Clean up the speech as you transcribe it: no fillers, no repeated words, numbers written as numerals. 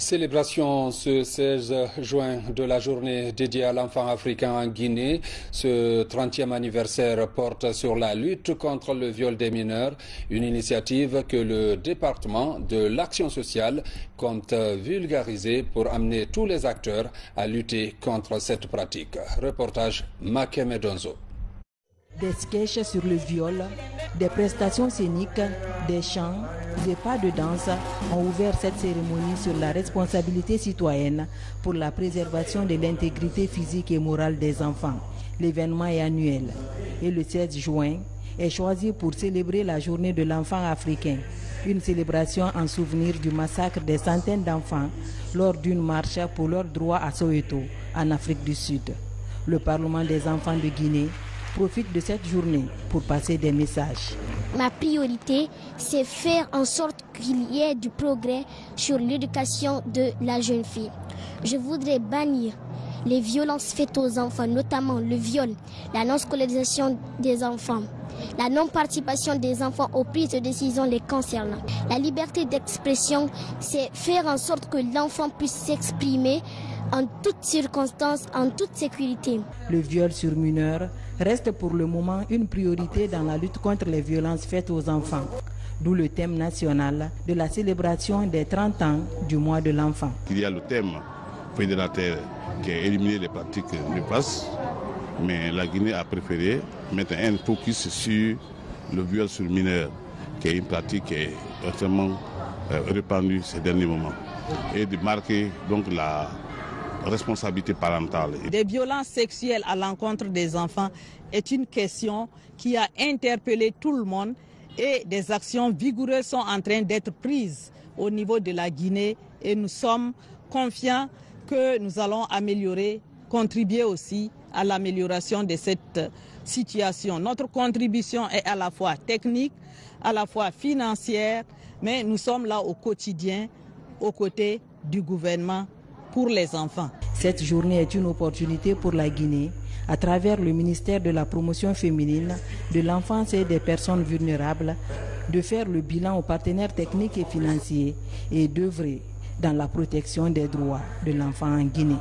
Célébration ce 16 juin de la journée dédiée à l'enfant africain en Guinée. Ce 30e anniversaire porte sur la lutte contre le viol des mineurs, une initiative que le département de l'action sociale compte vulgariser pour amener tous les acteurs à lutter contre cette pratique. Reportage Makeme Donzo. Des sketchs sur le viol, des prestations scéniques, des chants, des pas de danse ont ouvert cette cérémonie sur la responsabilité citoyenne pour la préservation de l'intégrité physique et morale des enfants. L'événement est annuel et le 16 juin est choisi pour célébrer la journée de l'enfant africain, une célébration en souvenir du massacre des centaines d'enfants lors d'une marche pour leurs droits à Soweto, en Afrique du Sud. Le Parlement des enfants de Guinée profite de cette journée pour passer des messages. Ma priorité, c'est faire en sorte qu'il y ait du progrès sur l'éducation de la jeune fille. Je voudrais bannir les violences faites aux enfants, notamment le viol, la non-scolarisation des enfants, la non-participation des enfants aux prises de décision les concernant. La liberté d'expression, c'est faire en sorte que l'enfant puisse s'exprimer en toutes circonstances, en toute sécurité. Le viol sur mineurs reste pour le moment une priorité dans la lutte contre les violences faites aux enfants, d'où le thème national de la célébration des 30 ans du mois de l'enfant. Il y a le thème fédérateur qui a éliminé les pratiques néfastes, mais la Guinée a préféré mettre un focus sur le viol sur mineurs, qui est une pratique qui est extrêmement répandue ces derniers moments, et de marquer donc la responsabilité parentale. Des violences sexuelles à l'encontre des enfants est une question qui a interpellé tout le monde et des actions vigoureuses sont en train d'être prises au niveau de la Guinée et nous sommes confiants que nous allons contribuer aussi à l'amélioration de cette situation. Notre contribution est à la fois technique, à la fois financière, mais nous sommes là au quotidien, aux côtés du gouvernement pour les enfants. Cette journée est une opportunité pour la Guinée, à travers le ministère de la promotion féminine, de l'enfance et des personnes vulnérables, de faire le bilan aux partenaires techniques et financiers et d'œuvrer dans la protection des droits de l'enfant en Guinée.